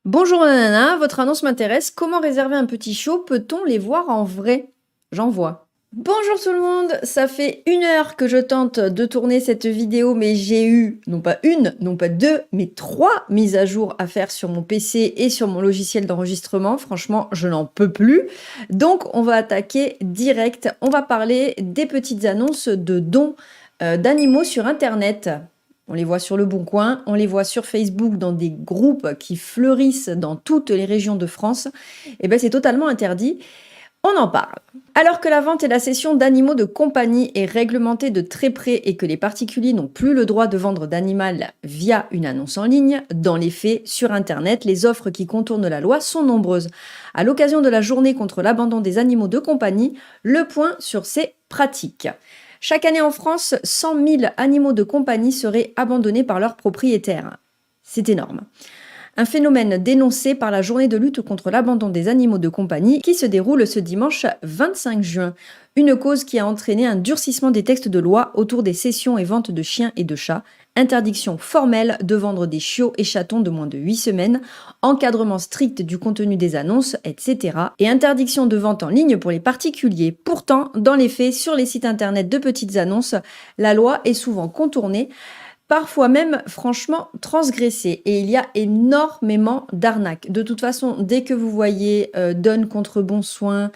Bonjour nanana, votre annonce m'intéresse. Comment réserver un petit show? Peut-on les voir en vrai? J'envoie. Bonjour tout le monde, ça fait 1 heure que je tente de tourner cette vidéo, mais j'ai eu, non pas une, non pas deux, mais 3 mises à jour à faire sur mon PC et sur mon logiciel d'enregistrement. Franchement, je n'en peux plus. Donc, on va attaquer direct. On va parler des petites annonces de dons d'animaux sur Internet. On les voit sur Le Bon Coin, on les voit sur Facebook dans des groupes qui fleurissent dans toutes les régions de France. Et ben c'est totalement interdit. On en parle. Alors que la vente et la cession d'animaux de compagnie est réglementée de très près et que les particuliers n'ont plus le droit de vendre d'animal via une annonce en ligne, dans les faits, sur Internet, les offres qui contournent la loi sont nombreuses. À l'occasion de la journée contre l'abandon des animaux de compagnie, le point sur ces pratiques. Chaque année en France, 100 000 animaux de compagnie seraient abandonnés par leurs propriétaires. C'est énorme. Un phénomène dénoncé par la journée de lutte contre l'abandon des animaux de compagnie qui se déroule ce dimanche 25 juin. Une cause qui a entraîné un durcissement des textes de loi autour des cessions et ventes de chiens et de chats, interdiction formelle de vendre des chiots et chatons de moins de 8 semaines, encadrement strict du contenu des annonces, etc. et interdiction de vente en ligne pour les particuliers. Pourtant, dans les faits, sur les sites internet de petites annonces, la loi est souvent contournée, parfois même franchement transgressée, et il y a énormément d'arnaques. De toute façon, dès que vous voyez Donne contre Bon Soin,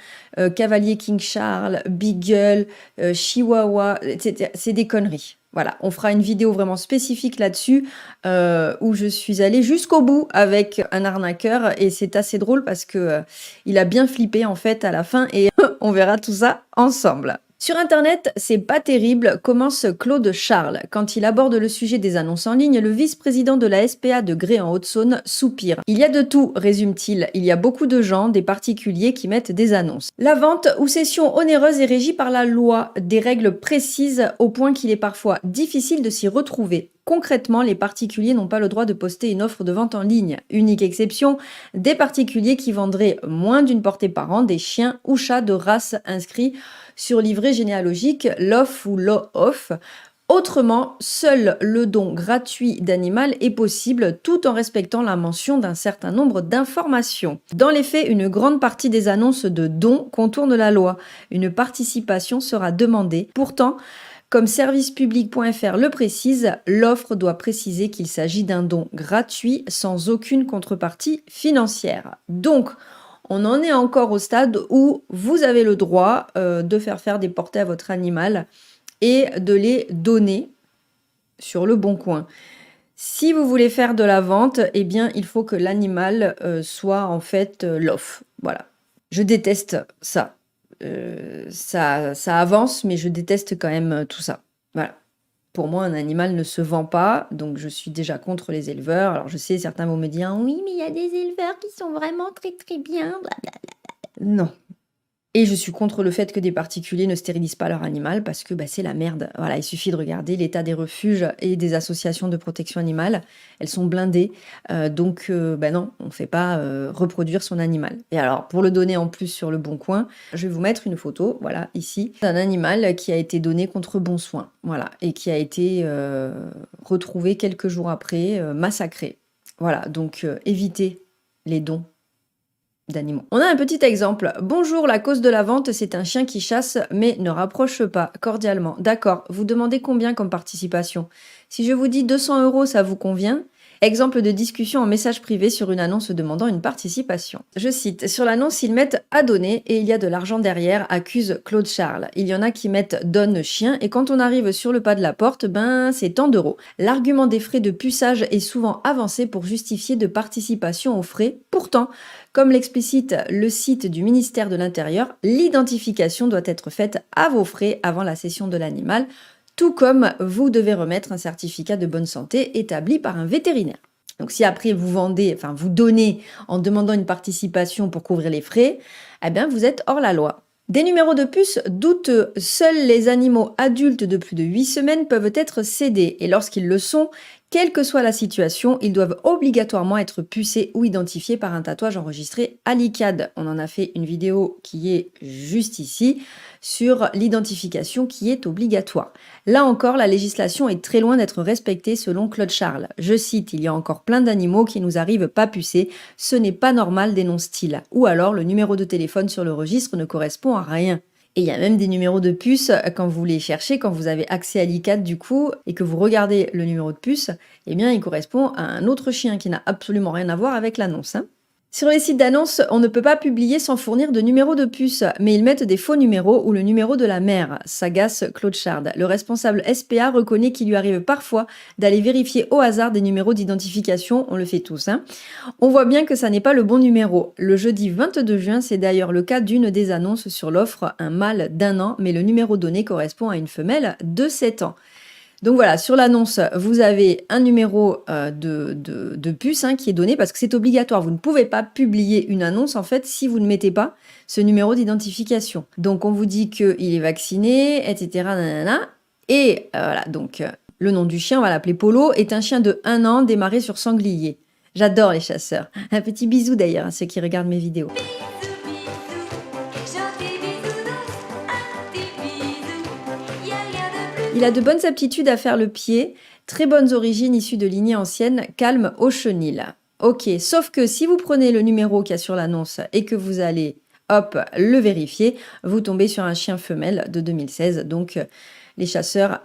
Cavalier King Charles, Beagle, Chihuahua, etc., c'est des conneries. Voilà, on fera une vidéo vraiment spécifique là-dessus où je suis allée jusqu'au bout avec un arnaqueur et c'est assez drôle parce que il a bien flippé en fait à la fin et on verra tout ça ensemble. Sur Internet, c'est pas terrible, commence Claude Charles. Quand il aborde le sujet des annonces en ligne, le vice-président de la SPA de Gré en Haute-Saône soupire. Il y a de tout, résume-t-il. Il y a beaucoup de gens, des particuliers qui mettent des annonces. La vente ou cession onéreuse est régie par la loi, des règles précises au point qu'il est parfois difficile de s'y retrouver. Concrètement, les particuliers n'ont pas le droit de poster une offre de vente en ligne. Unique exception, des particuliers qui vendraient moins d'une portée par an des chiens ou chats de race inscrits sur livret généalogique, l'off ou l'o-off. Autrement, seul le don gratuit d'animal est possible tout en respectant la mention d'un certain nombre d'informations. Dans les faits, une grande partie des annonces de dons contournent la loi. Une participation sera demandée. Pourtant, comme servicepublic.fr le précise, l'offre doit préciser qu'il s'agit d'un don gratuit sans aucune contrepartie financière. Donc, on en est encore au stade où vous avez le droit de faire des portées à votre animal et de les donner sur Le Bon Coin. Si vous voulez faire de la vente, eh bien, il faut que l'animal soit en fait l'off. Voilà. Je déteste ça. Ça avance, mais je déteste quand même tout ça. Voilà. Pour moi, un animal ne se vend pas, donc je suis déjà contre les éleveurs. Alors je sais, certains vont me dire, oui, mais il y a des éleveurs qui sont vraiment très très bien. Blablabla. Non. Et je suis contre le fait que des particuliers ne stérilisent pas leur animal parce que c'est la merde. Voilà, il suffit de regarder l'état des refuges et des associations de protection animale. Elles sont blindées. Donc, non, on ne fait pas reproduire son animal. Et alors, pour le donner en plus sur Le Bon Coin, je vais vous mettre une photo, voilà, ici, d'un animal qui a été donné contre bon soin. Voilà, et qui a été retrouvé quelques jours après, massacré. Voilà, donc évitez les dons d'animaux. On a un petit exemple. Bonjour, la cause de la vente, c'est un chien qui chasse, mais ne rapproche pas, cordialement. D'accord, vous demandez combien comme participation? Si je vous dis 200 €, ça vous convient? Exemple de discussion en message privé sur une annonce demandant une participation. Je cite, sur l'annonce, ils mettent à donner et il y a de l'argent derrière, accuse Claude Charles. Il y en a qui mettent donne chien et quand on arrive sur le pas de la porte, c'est tant d'euros. L'argument des frais de puçage est souvent avancé pour justifier de participation aux frais. Pourtant, comme l'explicite le site du ministère de l'Intérieur, l'identification doit être faite à vos frais avant la cession de l'animal, tout comme vous devez remettre un certificat de bonne santé établi par un vétérinaire. Donc si après vous vous donnez en demandant une participation pour couvrir les frais, vous êtes hors la loi. Des numéros de puce douteux. Seuls les animaux adultes de plus de 8 semaines peuvent être cédés et lorsqu'ils le sont, Quelle que soit la situation, ils doivent obligatoirement être pucés ou identifiés par un tatouage enregistré à l'ICAD. On en a fait une vidéo qui est juste ici sur l'identification qui est obligatoire. Là encore, la législation est très loin d'être respectée selon Claude Charles. Je cite, il y a encore plein d'animaux qui nous arrivent pas pucés. Ce n'est pas normal, dénonce-t-il. Ou alors, le numéro de téléphone sur le registre ne correspond à rien. Et il y a même des numéros de puce quand vous les cherchez, quand vous avez accès à l'ICAD du coup, et que vous regardez le numéro de puce, eh bien il correspond à un autre chien qui n'a absolument rien à voir avec l'annonce. Sur les sites d'annonces, on ne peut pas publier sans fournir de numéro de puce, mais ils mettent des faux numéros ou le numéro de la mère, s'agace Claude Chard. Le responsable SPA reconnaît qu'il lui arrive parfois d'aller vérifier au hasard des numéros d'identification, on le fait tous. On voit bien que ça n'est pas le bon numéro. Le jeudi 22 juin, c'est d'ailleurs le cas d'une des annonces sur l'offre, un mâle d'1 an, mais le numéro donné correspond à une femelle de 7 ans. Donc voilà, sur l'annonce, vous avez un numéro de puce qui est donné parce que c'est obligatoire. Vous ne pouvez pas publier une annonce en fait si vous ne mettez pas ce numéro d'identification. Donc on vous dit qu'il est vacciné, etc. Nanana, et voilà, donc le nom du chien, on va l'appeler Polo, est un chien de 1 an démarré sur sanglier. J'adore les chasseurs. Un petit bisou d'ailleurs à ceux qui regardent mes vidéos. Il a de bonnes aptitudes à faire le pied, très bonnes origines issues de lignées anciennes, calme au chenil. Ok, sauf que si vous prenez le numéro qu'il y a sur l'annonce et que vous allez, hop, le vérifier, vous tombez sur un chien femelle de 2016, donc les chasseurs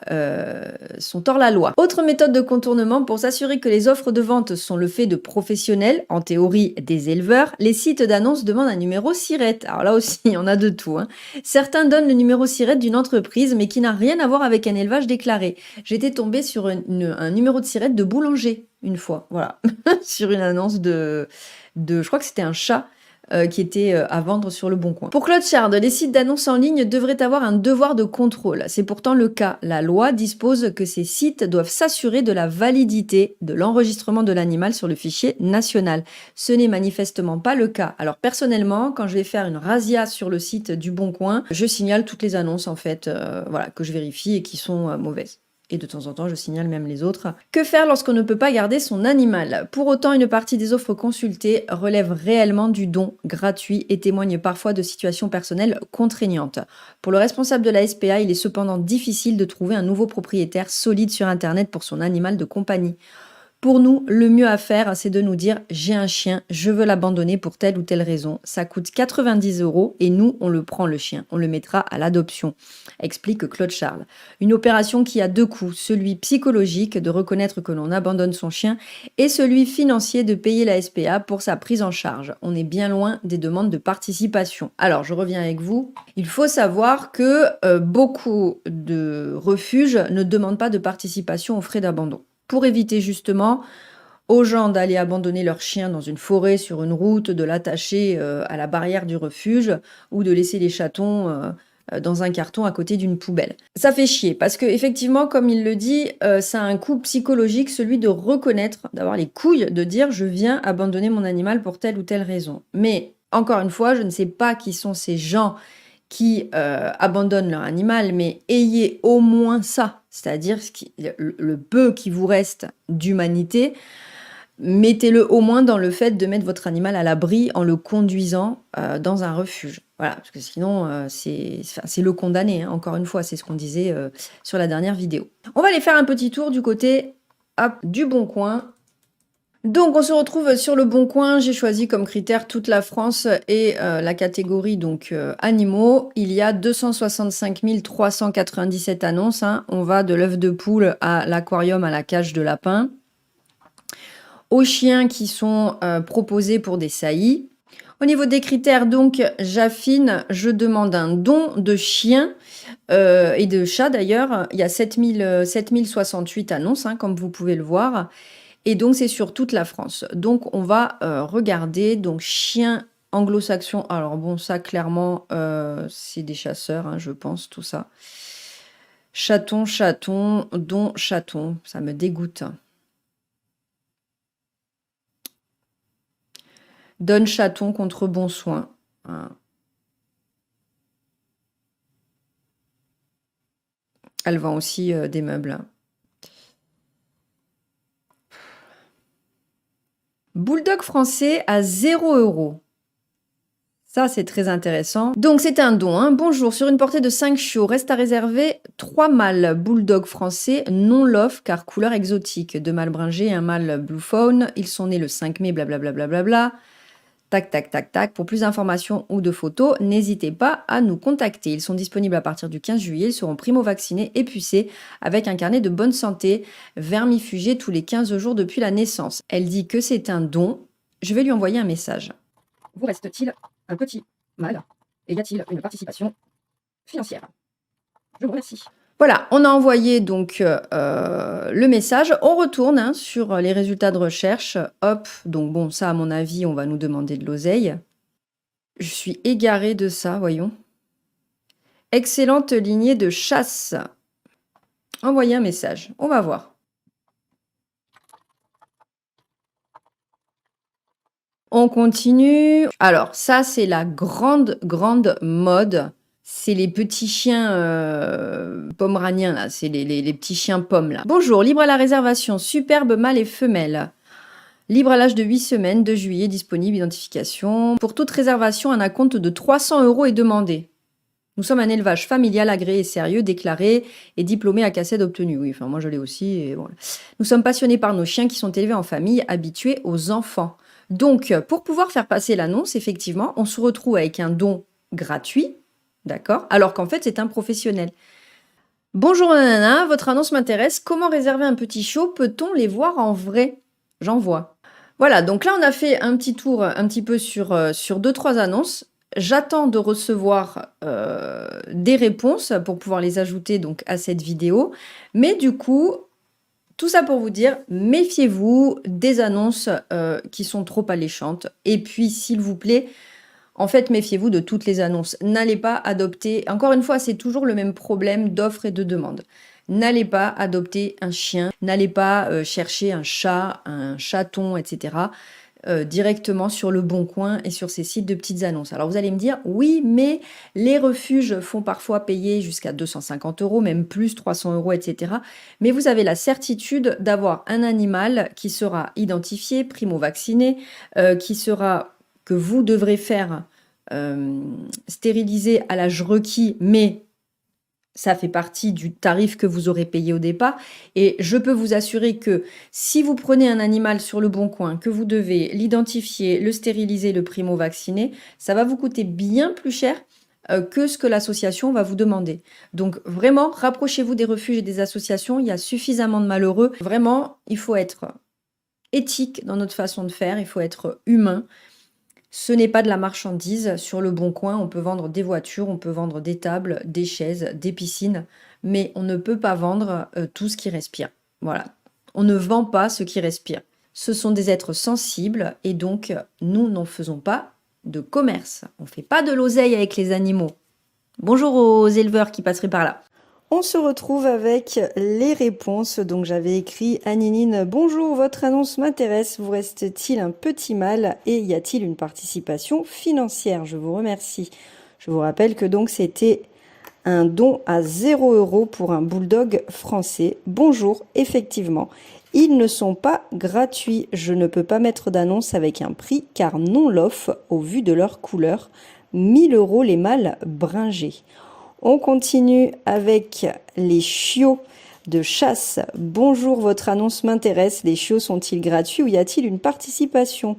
sont hors la loi. Autre méthode de contournement pour s'assurer que les offres de vente sont le fait de professionnels, en théorie des éleveurs, les sites d'annonces demandent un numéro SIRET. Alors là aussi, il y en a de tout. Certains donnent le numéro SIRET d'une entreprise, mais qui n'a rien à voir avec un élevage déclaré. J'étais tombée sur un numéro de SIRET de boulanger, une fois, voilà, sur une annonce je crois que c'était un chat, qui était à vendre sur le Bon Coin. Pour Claude Chard, les sites d'annonces en ligne devraient avoir un devoir de contrôle. C'est pourtant le cas. La loi dispose que ces sites doivent s'assurer de la validité de l'enregistrement de l'animal sur le fichier national. Ce n'est manifestement pas le cas. Alors personnellement, quand je vais faire une razzia sur le site du Bon Coin, je signale toutes les annonces en fait, voilà, que je vérifie et qui sont mauvaises. Et de temps en temps, je signale même les autres. Que faire lorsqu'on ne peut pas garder son animal? Pour autant, une partie des offres consultées relève réellement du don gratuit et témoigne parfois de situations personnelles contraignantes. Pour le responsable de la SPA, il est cependant difficile de trouver un nouveau propriétaire solide sur Internet pour son animal de compagnie. Pour nous, le mieux à faire, c'est de nous dire « j'ai un chien, je veux l'abandonner pour telle ou telle raison. Ça coûte 90 € et nous, on le prend le chien, on le mettra à l'adoption », explique Claude Charles. Une opération qui a deux coûts, celui psychologique de reconnaître que l'on abandonne son chien et celui financier de payer la SPA pour sa prise en charge. On est bien loin des demandes de participation. Alors, je reviens avec vous. Il faut savoir que beaucoup de refuges ne demandent pas de participation aux frais d'abandon, pour éviter justement aux gens d'aller abandonner leur chien dans une forêt, sur une route, de l'attacher à la barrière du refuge ou de laisser les chatons dans un carton à côté d'une poubelle. Ça fait chier parce que effectivement, comme il le dit, ça a un coût psychologique, celui de reconnaître, d'avoir les couilles de dire je viens abandonner mon animal pour telle ou telle raison. Mais encore une fois, je ne sais pas qui sont ces gens qui abandonnent leur animal, mais ayez au moins ça, c'est-à-dire le peu qui vous reste d'humanité, mettez-le au moins dans le fait de mettre votre animal à l'abri en le conduisant dans un refuge. Voilà, parce que sinon, c'est le condamné, encore une fois, c'est ce qu'on disait sur la dernière vidéo. On va aller faire un petit tour du côté du Bon Coin. Donc on se retrouve sur le Bon Coin, j'ai choisi comme critère toute la France et la catégorie donc animaux. Il y a 265 397 annonces, on va de l'œuf de poule à l'aquarium à la cage de lapin, aux chiens qui sont proposés pour des saillies. Au niveau des critères, donc, j'affine, je demande un don de chien et de chat d'ailleurs. Il y a 7068 annonces, comme vous pouvez le voir. Et donc, c'est sur toute la France. Donc, on va regarder. Donc, chien anglo-saxon. Alors, bon, ça, clairement, c'est des chasseurs, je pense, tout ça. Chaton, chaton, don, chaton. Ça me dégoûte. Donne chaton contre bon soin. Elle vend aussi des meubles. Bulldog français à 0 €. Ça, c'est très intéressant. Donc, c'est un don. Hein. Bonjour, sur une portée de 5 chiots, reste à réserver 3 mâles bulldog français non love car couleur exotique. 2 mâles bringés et un mâle blue fawn. Ils sont nés le 5 mai, blablabla. Bla. Tac, tac, tac, tac. Pour plus d'informations ou de photos, n'hésitez pas à nous contacter. Ils sont disponibles à partir du 15 juillet. Ils seront primo-vaccinés et pucés avec un carnet de bonne santé, vermifugé tous les 15 jours depuis la naissance. Elle dit que c'est un don. Je vais lui envoyer un message. Vous reste-t-il un petit mâle et y a-t-il une participation financière? Je vous remercie. Voilà, on a envoyé donc le message. On retourne hein, sur les résultats de recherche. Hop, donc bon, ça à mon avis, on va nous demander de l'oseille. Je suis égarée de ça, voyons. Excellente lignée de chasse. Envoyer un message, on va voir. On continue. Alors, ça, c'est la grande mode. C'est les petits chiens pomeraniens, là. C'est les petits chiens pommes, là. Bonjour, libre à la réservation. Superbe mâle et femelle. Libre à l'âge de 8 semaines, 2 juillet, disponible, identification. Pour toute réservation, un acompte de 300 € est demandé. Nous sommes un élevage familial, agréé et sérieux, déclaré et diplômé à CACED obtenu. Oui, enfin, moi, je l'ai aussi. Et voilà. Nous sommes passionnés par nos chiens qui sont élevés en famille, habitués aux enfants. Donc, pour pouvoir faire passer l'annonce, effectivement, on se retrouve avec un don gratuit, d'accord? Alors qu'en fait, c'est un professionnel. Bonjour nanana, votre annonce m'intéresse. Comment réserver un petit chiot? Peut-on les voir en vrai? J'en vois. Voilà, donc là, on a fait un petit tour un petit peu sur 2-3 annonces. J'attends de recevoir des réponses pour pouvoir les ajouter donc à cette vidéo. Mais du coup, tout ça pour vous dire, méfiez-vous des annonces qui sont trop alléchantes. Et puis, s'il vous plaît, en fait, méfiez-vous de toutes les annonces. N'allez pas adopter, encore une fois, c'est toujours le même problème d'offre et de demande. N'allez pas adopter un chien, n'allez pas chercher un chat, un chaton, etc. Directement sur le Bon Coin et sur ces sites de petites annonces. Alors vous allez me dire, oui, mais les refuges font parfois payer jusqu'à 250 €, même plus 300 €, etc. Mais vous avez la certitude d'avoir un animal qui sera identifié, primo-vacciné, que vous devrez faire stériliser à l'âge requis, mais ça fait partie du tarif que vous aurez payé au départ. Et je peux vous assurer que si vous prenez un animal sur le Bon Coin, que vous devez l'identifier, le stériliser, le primo-vacciner, ça va vous coûter bien plus cher que ce que l'association va vous demander. Donc vraiment, rapprochez-vous des refuges et des associations. Il y a suffisamment de malheureux. Vraiment, il faut être éthique dans notre façon de faire. Il faut être humain. Ce n'est pas de la marchandise. Sur le Bon Coin, on peut vendre des voitures, on peut vendre des tables, des chaises, des piscines, mais on ne peut pas vendre tout ce qui respire. Voilà. On ne vend pas ce qui respire. Ce sont des êtres sensibles et donc nous n'en faisons pas de commerce. On ne fait pas de l'oseille avec les animaux. Bonjour aux éleveurs qui passeraient par là. On se retrouve avec les réponses. Donc j'avais écrit à Ninine, bonjour, votre annonce m'intéresse. Vous reste-t-il un petit mâle et y a-t-il une participation financière? Je vous remercie. Je vous rappelle que donc c'était un don à 0 € pour un bulldog français. Bonjour, effectivement, ils ne sont pas gratuits. Je ne peux pas mettre d'annonce avec un prix car non l'offre au vu de leur couleur. 1 000 € les mâles bringés. On continue avec les chiots de chasse. Bonjour, votre annonce m'intéresse. Les chiots sont-ils gratuits ou y a-t-il une participation?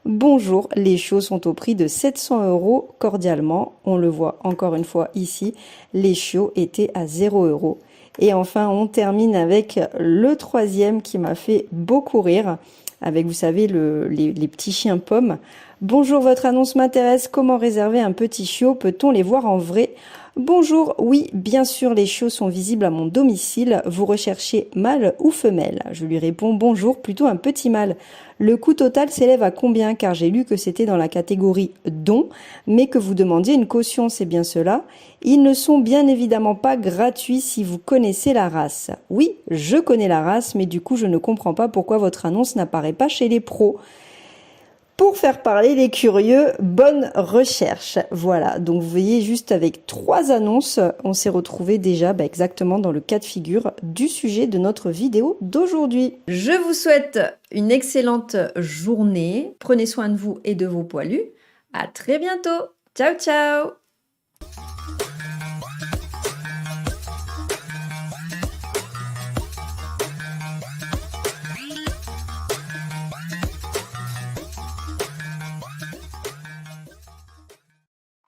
Bonjour, les chiots sont au prix de 700 € cordialement. On le voit encore une fois ici. Les chiots étaient à 0 €. Et enfin, on termine avec le troisième qui m'a fait beaucoup rire. Avec, vous savez, les petits chiens pommes. Bonjour, votre annonce m'intéresse. Comment réserver un petit chiot? Peut-on les voir en vrai? Bonjour, oui, bien sûr, les chiots sont visibles à mon domicile. Vous recherchez mâle ou femelle? Je lui réponds bonjour, plutôt un petit mâle. Le coût total s'élève à combien? Car j'ai lu que c'était dans la catégorie don, mais que vous demandiez une caution, c'est bien cela. Ils ne sont bien évidemment pas gratuits si vous connaissez la race. Oui, je connais la race, mais du coup, je ne comprends pas pourquoi votre annonce n'apparaît pas chez les pros. Pour Pour faire parler les curieux, bonne recherche. Voilà, donc vous voyez juste avec 3 annonces, on s'est retrouvé déjà exactement dans le cas de figure du sujet de notre vidéo d'aujourd'hui. Je vous souhaite une excellente journée. Prenez soin de vous et de vos poilus. À très bientôt. Ciao, ciao!